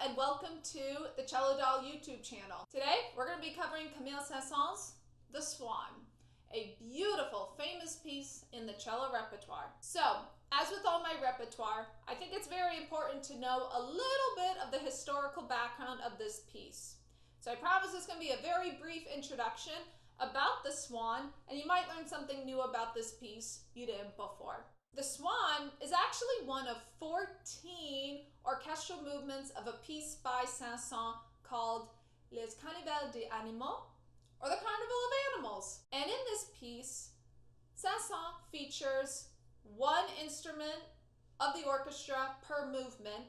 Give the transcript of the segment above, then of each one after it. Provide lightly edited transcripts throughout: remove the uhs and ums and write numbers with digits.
and welcome to the Cello Doll YouTube channel. Today we're going to be covering Camille Saint-Saëns' The Swan, a beautiful, famous piece in the cello repertoire. So, as with all my repertoire, I think it's very important to know a little bit of the historical background of this piece. So I promise it's going to be a very brief introduction about the Swan, and you might learn something new about this piece you didn't before. The Swan is actually one of 14 orchestral movements of a piece by Saint-Saens called Les Carnavals des Animaux, or the Carnival of Animals. And in this piece, Saint-Saens features one instrument of the orchestra per movement,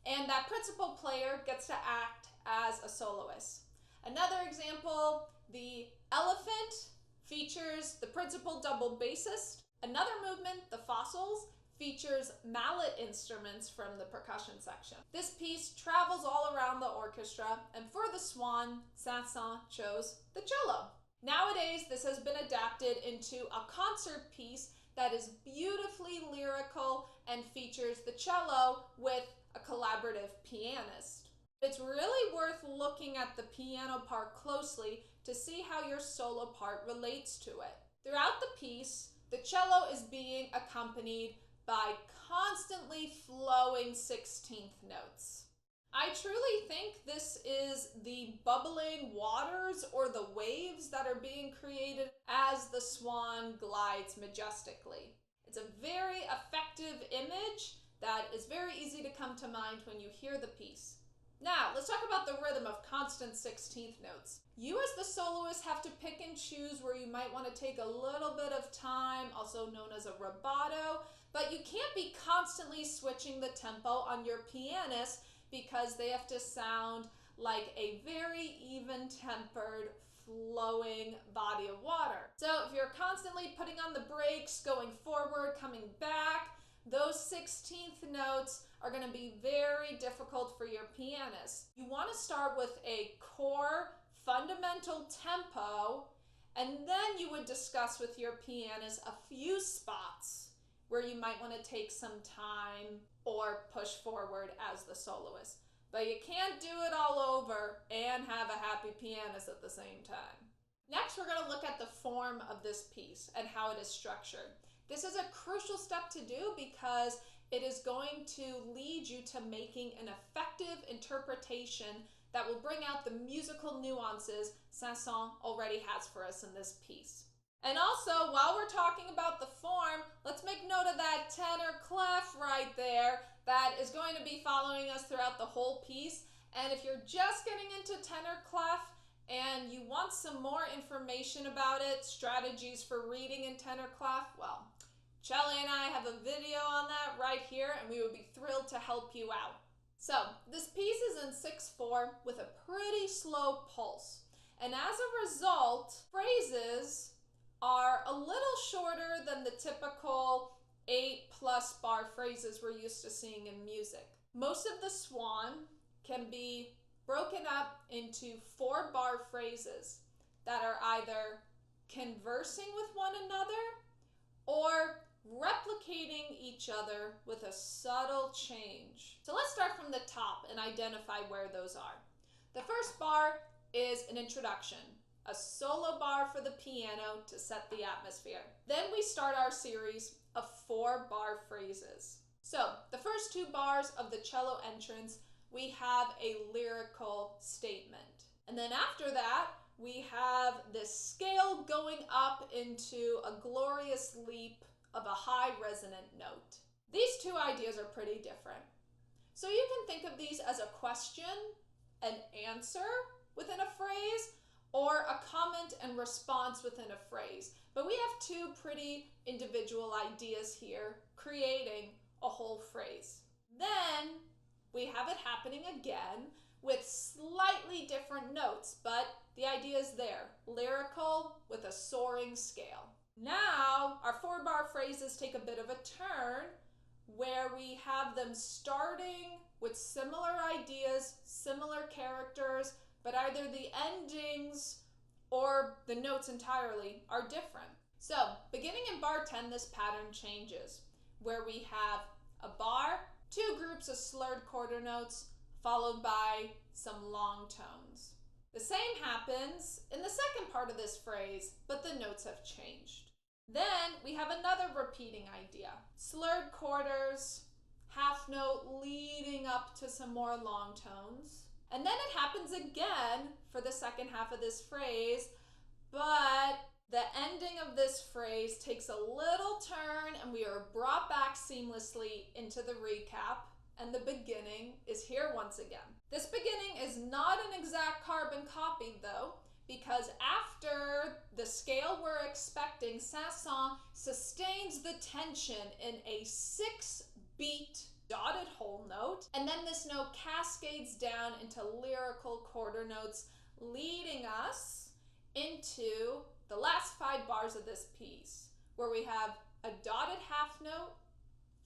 and that principal player gets to act as a soloist. Another example, the elephant features the principal double bassist. Another movement, the fossils, features mallet instruments from the percussion section. This piece travels all around the orchestra, and for the Swan, Saint-Saens chose the cello. Nowadays, this has been adapted into a concert piece that is beautifully lyrical and features the cello with a collaborative pianist. It's really worth looking at the piano part closely to see how your solo part relates to it. Throughout the piece, the cello is being accompanied by constantly flowing 16th notes. I truly think this is the bubbling waters or the waves that are being created as the Swan glides majestically. It's a very effective image that is very easy to come to mind when you hear the piece. Now, let's talk about the rhythm of constant 16th notes. You as the soloist have to pick and choose where you might want to take a little bit of time, also known as a rubato, but you can't be constantly switching the tempo on your pianist because they have to sound like a very even-tempered, flowing body of water. So if you're constantly putting on the brakes, going forward, coming back, those 16th notes are going to be very difficult for your pianist. You want to start with a core fundamental tempo, and then you would discuss with your pianist a few spots where you might want to take some time or push forward as the soloist. But you can't do it all over and have a happy pianist at the same time. Next, we're going to look at the form of this piece and how it is structured. This is a crucial step to do because it is going to lead you to making an effective interpretation that will bring out the musical nuances Saint-Saëns already has for us in this piece. And also, while we're talking about the form, let's make note of that tenor clef right there that is going to be following us throughout the whole piece. And if you're just getting into tenor clef and you want some more information about it, strategies for reading in tenor clef, well, Shelly and I have a video on that right here, and we would be thrilled to help you out. So, this piece is in 6/4 with a pretty slow pulse. And as a result, phrases are a little shorter than the typical 8+ bar phrases we're used to seeing in music. Most of the Swan can be broken up into 4-bar phrases that are either conversing with one another or replicating each other with a subtle change. So let's start from the top and identify where those are. The first bar is an introduction, a solo bar for the piano to set the atmosphere. Then we start our series of 4-bar phrases. So the first 2 bars of the cello entrance, we have a lyrical statement. And then after that, we have this scale going up into a glorious leap of a high resonant note. These 2 ideas are pretty different. So you can think of these as a question, an answer within a phrase, or a comment and response within a phrase. But we have 2 pretty individual ideas here, creating a whole phrase. Then we have it happening again with slightly different notes, but the idea is there, lyrical with a soaring scale. Now, our 4-bar phrases take a bit of a turn where we have them starting with similar ideas, similar characters, but either the endings or the notes entirely are different. So, beginning in bar 10, this pattern changes, where we have a bar, 2 groups of slurred quarter notes, followed by some long tones. The same happens in the second part of this phrase, but the notes have changed. Then we have another repeating idea. Slurred quarters, half note leading up to some more long tones. And then it happens again for the second half of this phrase, but the ending of this phrase takes a little turn and we are brought back seamlessly into the recap, and the beginning is here once again. This beginning is not an exact carbon copy though, because after the scale we're expecting, Saint-Saëns sustains the tension in a 6-beat dotted whole note, and then this note cascades down into lyrical quarter notes, leading us into the last 5 bars of this piece, where we have a dotted half note,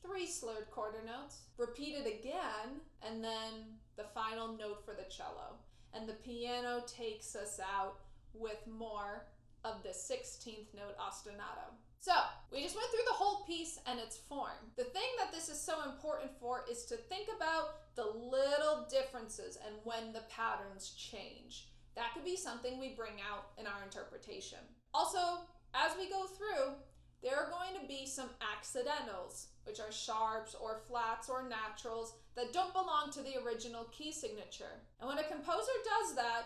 3 slurred quarter notes, repeated again, and then the final note for the cello. And the piano takes us out with more of the 16th note ostinato. So, we just went through the whole piece and its form. The thing that this is so important for is to think about the little differences and when the patterns change. That could be something we bring out in our interpretation. Also, as we go through, there are going to be some accidentals, which are sharps or flats or naturals that don't belong to the original key signature. And when a composer does that,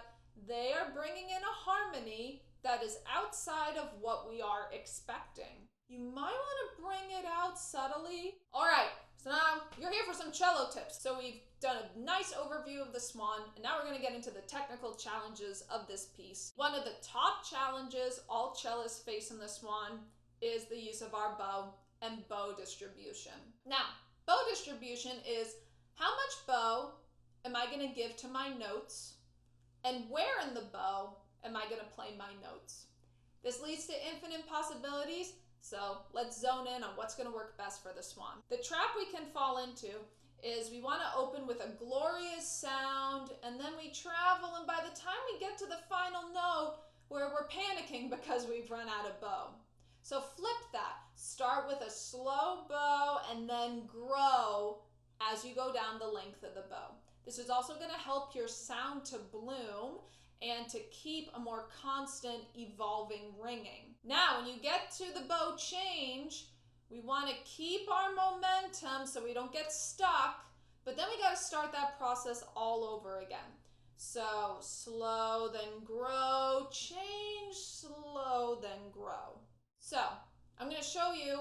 they are bringing in a harmony that is outside of what we are expecting. You might want to bring it out subtly. All right, so now you're here for some cello tips. So we've done a nice overview of the Swan, and now we're going to get into the technical challenges of this piece. One of the top challenges all cellists face in the Swan is the use of our bow and bow distribution. Now, bow distribution is how much bow am I going to give to my notes, and where in the bow am I going to play my notes? This leads to infinite possibilities, so let's zone in on what's going to work best for the Swan. The trap we can fall into is we want to open with a glorious sound, and then we travel, and by the time we get to the final note, we're panicking because we've run out of bow. So flip that. Start with a slow bow and then grow as you go down the length of the bow. This is also going to help your sound to bloom and to keep a more constant evolving ringing. Now, when you get to the bow change, we want to keep our momentum so we don't get stuck, but then we got to start that process all over again. So slow, then grow, change, slow, then grow. So I'm going to show you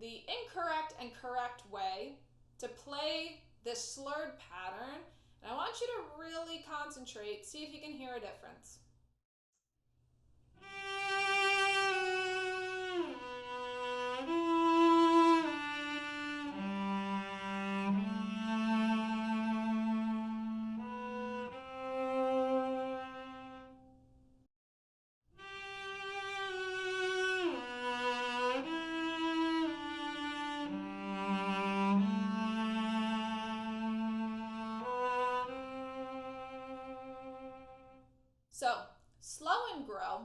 the incorrect and correct way to play this slurred pattern, and I want you to really concentrate, see if you can hear a difference. So, slow and grow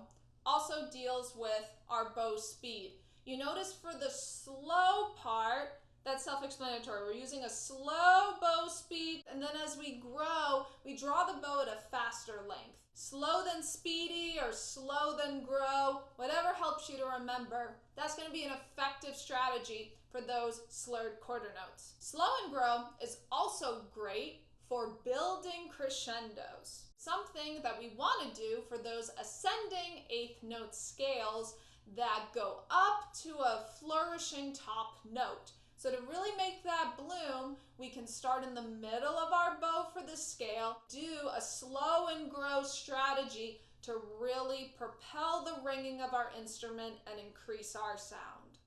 also deals with our bow speed. You notice for the slow part, that's self-explanatory. We're using a slow bow speed, and then as we grow, we draw the bow at a faster length. Slow then speedy or slow then grow, whatever helps you to remember, that's going to be an effective strategy for those slurred quarter notes. Slow and grow is also great for building crescendos, something that we want to do for those ascending eighth note scales that go up to a flourishing top note. So to really make that bloom, we can start in the middle of our bow for the scale, do a slow and grow strategy to really propel the ringing of our instrument and increase our sound.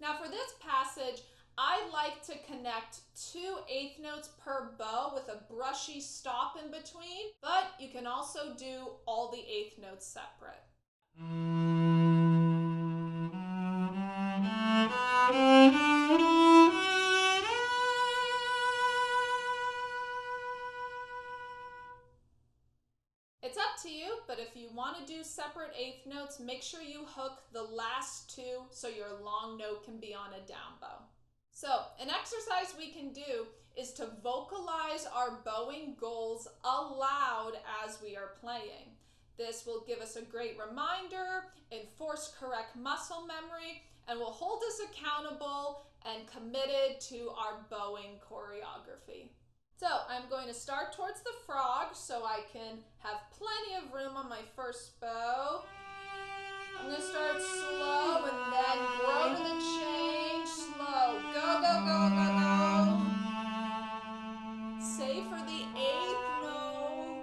Now for this passage, I like to connect 2 eighth notes per bow with a brushy stop in between, but you can also do all the eighth notes separate. It's up to you, but but if you want to do separate eighth notes, make sure you hook the last two so your long note can be on a down bow. So an exercise we can do is to vocalize our bowing goals aloud as we are playing. This will give us a great reminder, enforce correct muscle memory, and will hold us accountable and committed to our bowing choreography. So I'm going to start towards the frog so I can have plenty of room on my first bow. I'm going to start slow and then grow to the change. Slow. Go, go, go, go, go. Save for the eighth note.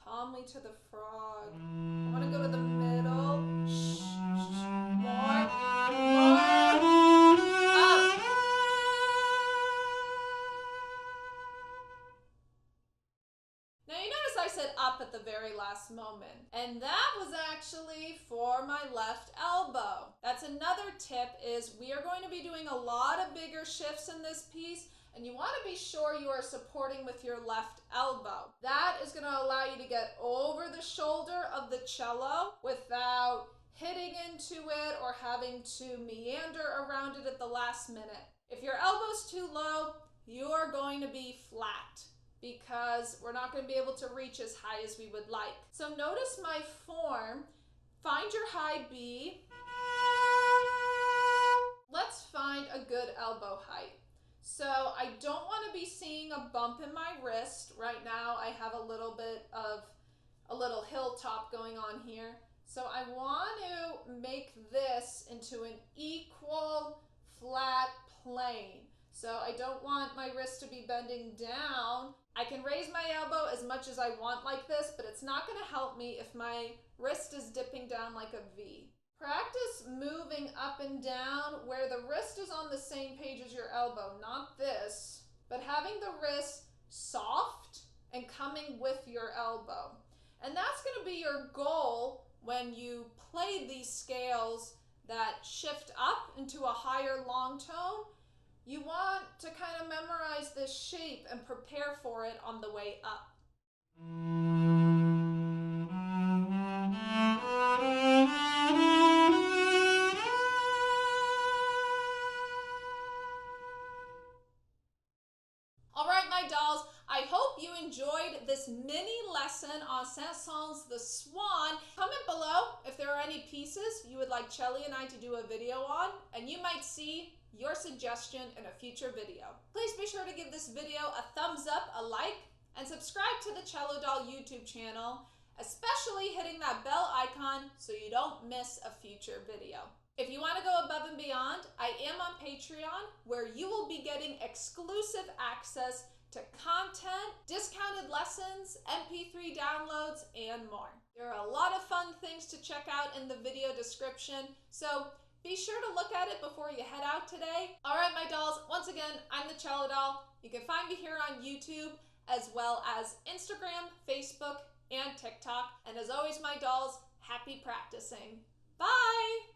Calmly to the frog. I want to go to the middle. Shh, shh, more, more. Up. Now you notice I said up at the very last moment, and that was actually for my left elbow. That's another tip, is we are going to be doing a lot of bigger shifts in this piece, and you want to be sure you are supporting with your left elbow. That is going to allow you to get over the shoulder of the cello without hitting into it or having to meander around it at the last minute. If your elbow's too low, you are going to be flat, because we're not going to be able to reach as high as we would like. So notice my form. Find your high B. Let's find a good elbow height. So I don't want to be seeing a bump in my wrist. Right now I have a little hilltop going on here. So I want to make this into an equal flat plane. So I don't want my wrist to be bending down. I can raise my elbow as much as I want like this, but it's not going to help me if my wrist is dipping down like a V. Practice moving up and down where the wrist is on the same page as your elbow, not this, but having the wrist soft and coming with your elbow. And that's going to be your goal when you play these scales that shift up into a higher long tone. You want to kind of memorize this shape and prepare for it on the way up. All right, my dolls, I hope you enjoyed this mini lesson on Saint-Saens, the Swan. Comment below if there are any pieces you would like Chelly and I to do a video on, and you might see your suggestion in a future video. Please be sure to give this video a thumbs up, a like, and subscribe to the Cello Doll YouTube channel, especially hitting that bell icon so you don't miss a future video. If you want to go above and beyond, I am on Patreon, where you will be getting exclusive access to content, discounted lessons, MP3 downloads, and more. There are a lot of fun things to check out in the video description, so be sure to look at it before you head out today. All right, my dolls, once again, I'm the Cello Doll. You can find me here on YouTube, as well as Instagram, Facebook, and TikTok. And as always, my dolls, happy practicing. Bye!